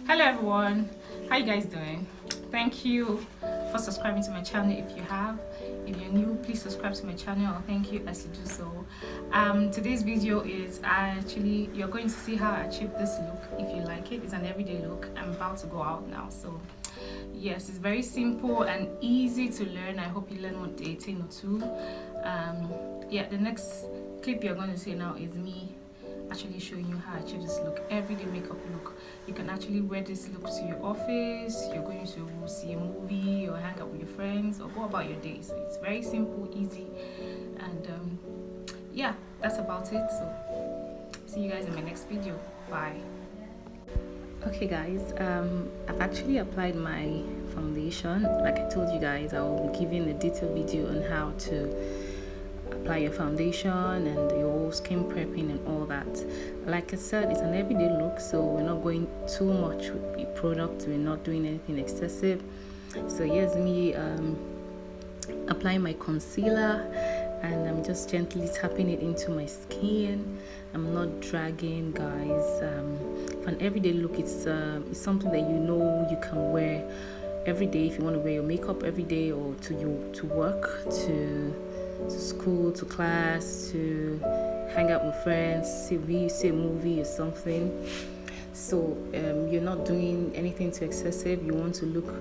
Hello everyone, how you guys doing? Thank you for subscribing to my channel. If you have, if you're new, please subscribe to my channel. Thank you as you do so. Today's video is you're going to see how I achieve this look. If you like it, it's an everyday look. I'm about to go out now, so yes, it's very simple and easy to learn. I hope you learn one day, thing or two. Yeah, the next clip you're going to see now is me actually showing you how I achieve this look, everyday makeup look. You can actually wear this look to your office, you're going to see a movie or hang out with your friends or go about your day. So it's very simple, easy, and yeah, that's about it. So see you guys in my next video. Bye. Okay guys, I've actually applied my foundation. Like I told you guys, I'll be giving a detailed video on how to apply your foundation and your skin prepping and all that. Like I said, it's an everyday look, so we're not going too much with the product, we're not doing anything excessive. So here's me applying my concealer, and I'm just gently tapping it into my skin. I'm not dragging, guys. For an everyday look, it's something that you can wear every day if you want to wear your makeup every day, or to work, to school, to class, to hang out with friends, see a movie or something. So you're not doing anything too excessive. You want to look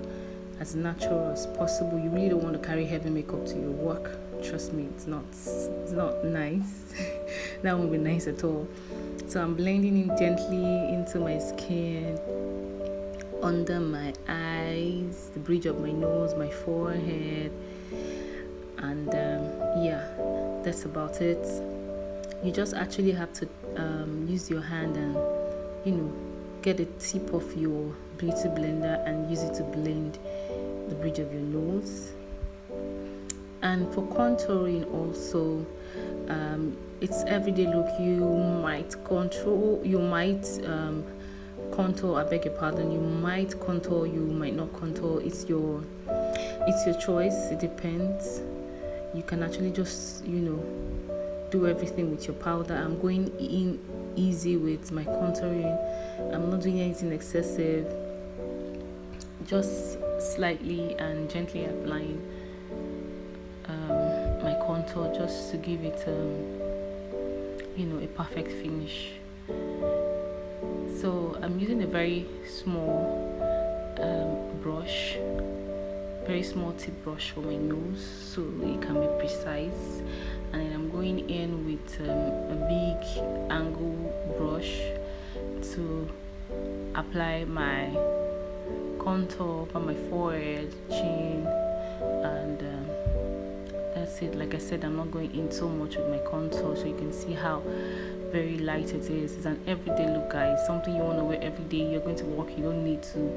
as natural as possible. You really don't want to carry heavy makeup to your work. Trust me, it's not nice. That won't be nice at all. So I'm blending in gently into my skin, under my eyes, the bridge of my nose, my forehead, and yeah, that's about it. You just actually have to use your hand and get the tip of your beauty blender and use it to blend the bridge of your nose. And for contouring also, it's everyday look. You might contour, I beg your pardon, you might contour, you might not contour. It's your choice. It depends. You can actually just do everything with your powder. I'm going in easy with my contouring. I'm not doing anything excessive, just slightly and gently applying my contour, just to give it a perfect finish. So I'm using a very small brush, very small tip brush for my nose, so it can be precise. And then I'm going in with a big angle brush to apply my contour on my forehead, chin, and that's it. Like I said, I'm not going in so much with my contour, so you can see how very light it is. It's an everyday look, guys. Something you want to wear every day. You're going to work, you don't need to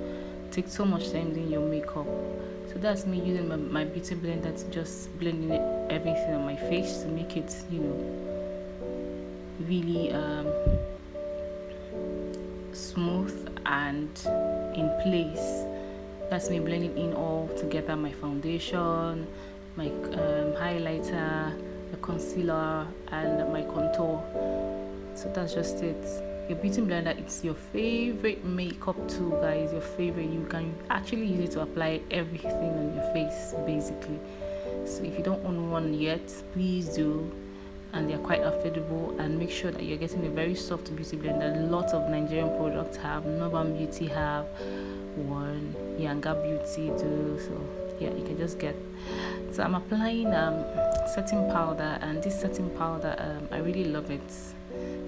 take so much time doing your makeup. So that's me using my beauty blender to just blending everything on my face to make it really smooth and in place. That's me blending in all together, my foundation, my highlighter, the concealer, and my contour. So that's just it. Your beauty blender, it's your favorite makeup tool, guys. Your favorite. You can actually use it to apply everything on your face, basically. So if you don't own one yet, please do. And they're quite affordable. And make sure that you're getting a very soft beauty blender. Lots of Nigerian products have. Northern Beauty have one. Yanga Beauty do. So yeah, you can just get. So I'm applying setting powder, and this setting powder, I really love it.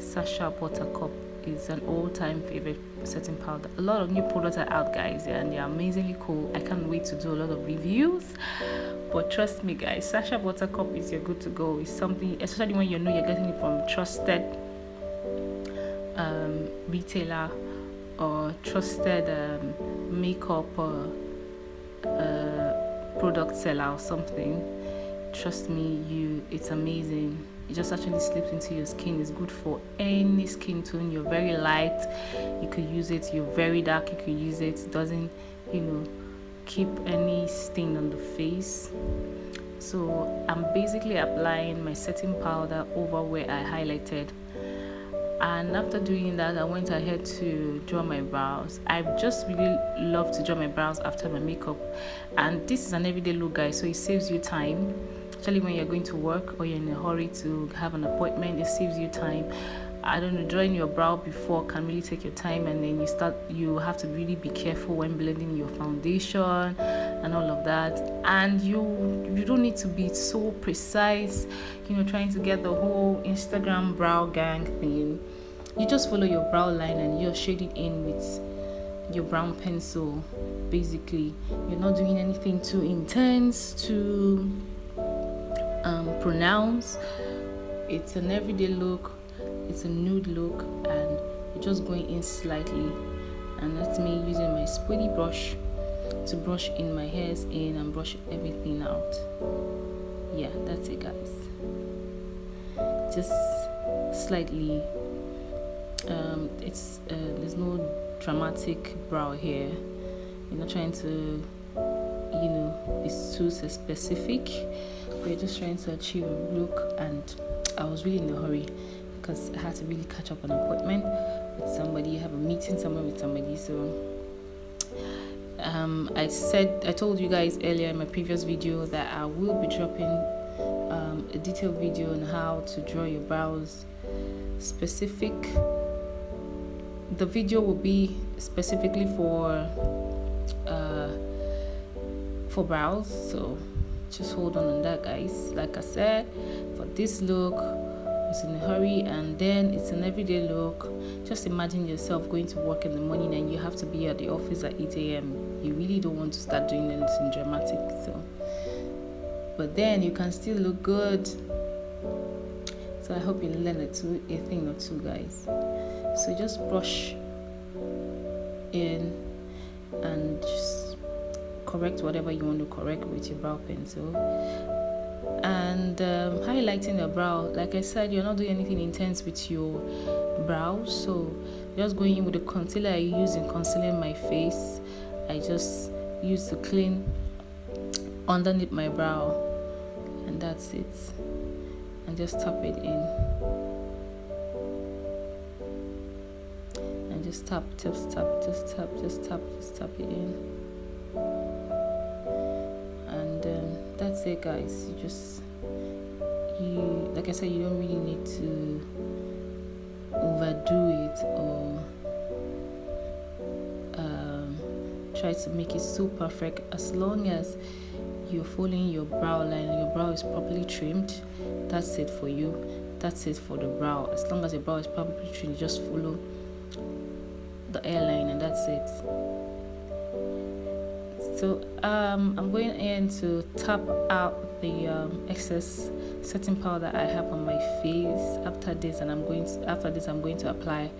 Sacha Buttercup is an all-time favorite setting powder. A lot of new products are out, guys, and they're amazingly cool. I can't wait to do a lot of reviews, but trust me, guys, Sacha Buttercup is your good to go. It's something, especially when you're getting it from trusted retailer or trusted makeup product seller or something. Trust me, it's amazing. It just actually slips into your skin. It's good for any skin tone. You're very light, you could use it. You're very dark, you could use it. It doesn't keep any stain on the face. So I'm basically applying my setting powder over where I highlighted, And after doing that, I went ahead to draw my brows. I just really love to draw my brows after my makeup, and this is an everyday look, guys, so it saves you time, especially when you're going to work or you're in a hurry to have an appointment. It saves you time. I don't know, drawing your brow before can really take your time, and then you have to really be careful when blending your foundation and all of that. And you don't need to be so precise, trying to get the whole Instagram brow gang thing. You just follow your brow line and you're shading in with your brown pencil. Basically, you're not doing anything too intense, too pronounced. It's an everyday look. It's a nude look, and you're just going in slightly. And that's me using my spoolie brush to brush in my hairs in and brush everything out. Yeah, that's it, guys. Just slightly. There's no dramatic brow here. You're not trying to be too specific. We're just trying to achieve a look, and I was really in a hurry because I had to really catch up on an appointment with somebody, have a meeting somewhere with somebody. So I told you guys earlier in my previous video that I will be dropping a detailed video on how to draw your brows specific. The video will be specifically for brows, so just hold on that, guys. Like I said, for this look, it's in a hurry, and then it's an everyday look. Just imagine yourself going to work in the morning and you have to be at the office at 8 a.m. You really don't want to start doing anything dramatic, but then you can still look good. So I hope you learn a thing or two, guys. So just brush in and just correct whatever you want to correct with your brow pencil. And highlighting the brow, like I said, you're not doing anything intense with your brows, so just going in with the concealer I use in concealing my face. I just use the clean underneath my brow, and that's it. And just tap it in, and just tap it in. And that's it, guys. Like I said, you don't really need to overdo it or try to make it so perfect. As long as you're following your brow line and your brow is properly trimmed, that's it for you. That's it for the brow. As long as your brow is properly trimmed, you just follow the hairline, and that's it. So I'm going in to tap out the excess setting powder I have on my face. After this I'm going to apply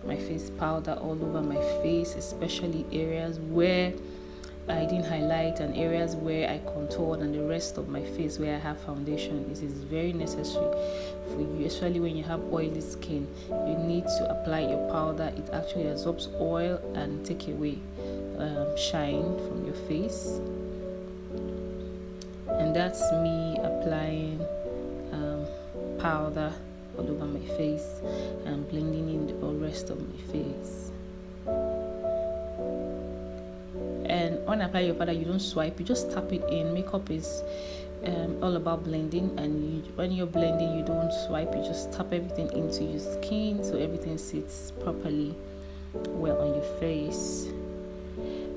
my face powder all over my face, especially areas where I didn't highlight and areas where I contoured, and the rest of my face where I have foundation. This is very necessary for you, especially when you have oily skin. You need to apply your powder. It actually absorbs oil and take away shine from your face. And that's me applying powder all over my face and blending in the rest of my face. And when I apply your powder, you don't swipe, you just tap it in. Makeup is all about blending, and when you're blending, you don't swipe, you just tap everything into your skin so everything sits properly well on your face.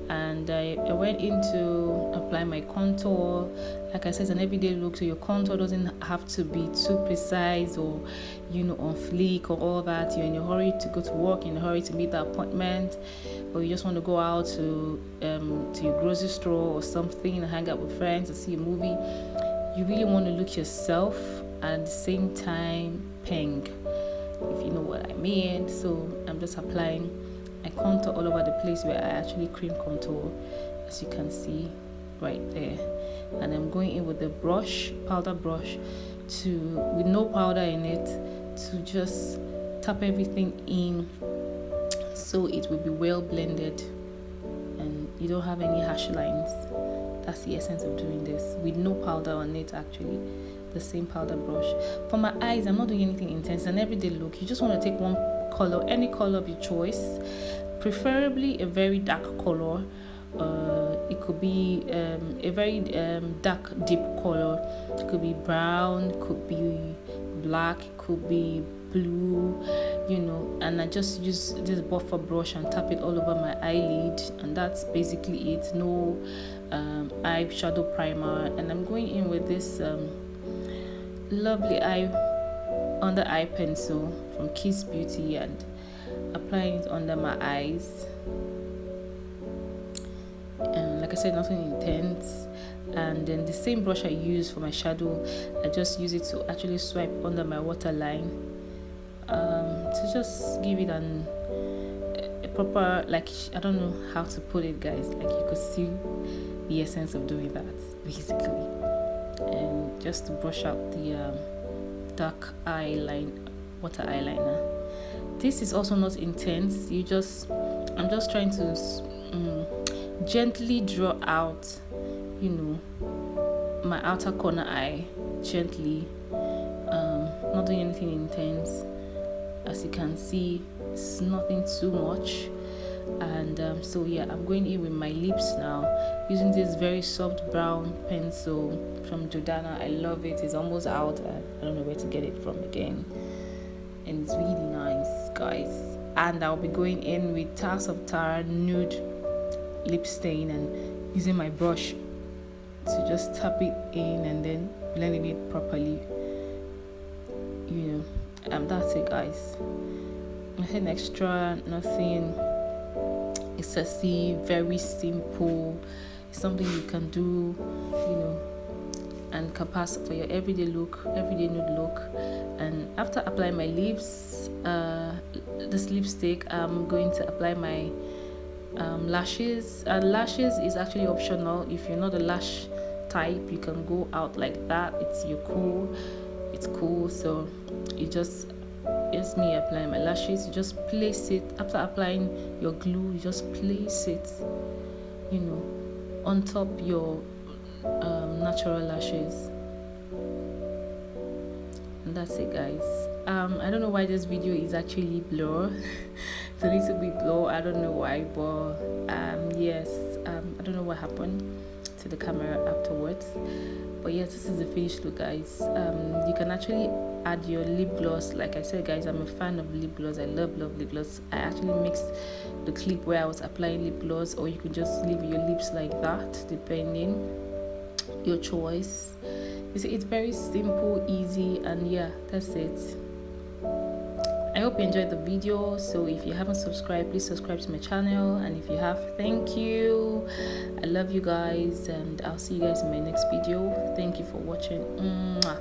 And I went in to apply my contour. Like I said, it's an everyday look, so your contour doesn't have to be too precise or on fleek or all that. You're in a hurry to go to work, in a hurry to meet the appointment, or you just want to go out to your grocery store or something and hang out with friends or see a movie. You really want to look yourself and at the same time pink, if you know what I mean. So I'm just applying I contour all over the place where I actually cream contour, as you can see right there. And I'm going in with the powder brush, with no powder in it, to just tap everything in so it will be well blended and you don't have any harsh lines. That's the essence of doing this with no powder on it, actually. the same powder brush. For my eyes, I'm not doing anything intense. An everyday look. You just want to take one color, any color of your choice, preferably a very dark color. It could be a very dark deep color. It could be brown, could be black, could be blue, you know. And I just use this buffer brush and tap it all over my eyelid, and that's basically it. No eye shadow primer. And I'm going in with this lovely under eye pencil from Kiss Beauty and applying it under my eyes. And like I said, nothing intense. And then the same brush I use for my shadow, I just use it to actually swipe under my waterline, to just give it a proper, like, I don't know how to put it, guys, like you could see the essence of doing that basically. And just to brush out the dark water eyeliner. This is also not intense. I'm just trying to gently draw out, you know, my outer corner eye gently, not doing anything intense. As you can see, it's nothing too much. And so yeah, I'm going in with my lips now, using this very soft brown pencil from Jordana. I love it. It's almost out. I don't know where to get it from again, and it's really nice, guys. And I'll be going in with Tars of Tara nude lip stain and using my brush to just tap it in and then blending it properly, you know. That's it, guys. Nothing extra, nothing excessive, very simple. It's something you can do, you know, and can pass for your everyday look, everyday nude look. And after applying my lips, this lipstick, I'm going to apply my lashes. And lashes is actually optional. If you're not a lash type, you can go out like that. It's cool. So it's me applying my lashes. You just place it after applying your glue. You just place it, you know, on top your natural lashes. And that's it, guys. I don't know why this video is actually blur. It's a little bit blur. I don't know why, but yes, I don't know what happened to the camera afterwards. But yes, this is the finished look, guys. You can actually add your lip gloss. Like I said, guys, I'm a fan of lip gloss. I love lip gloss. I actually mixed the clip where I was applying lip gloss, or you can just leave your lips like that, depending your choice. You see, it's very simple, easy, and yeah, that's it. I hope you enjoyed the video. So if you haven't subscribed, please subscribe to my channel, and if you have, thank you. I love you guys, and I'll see you guys in my next video. Thank you for watching. Mwah.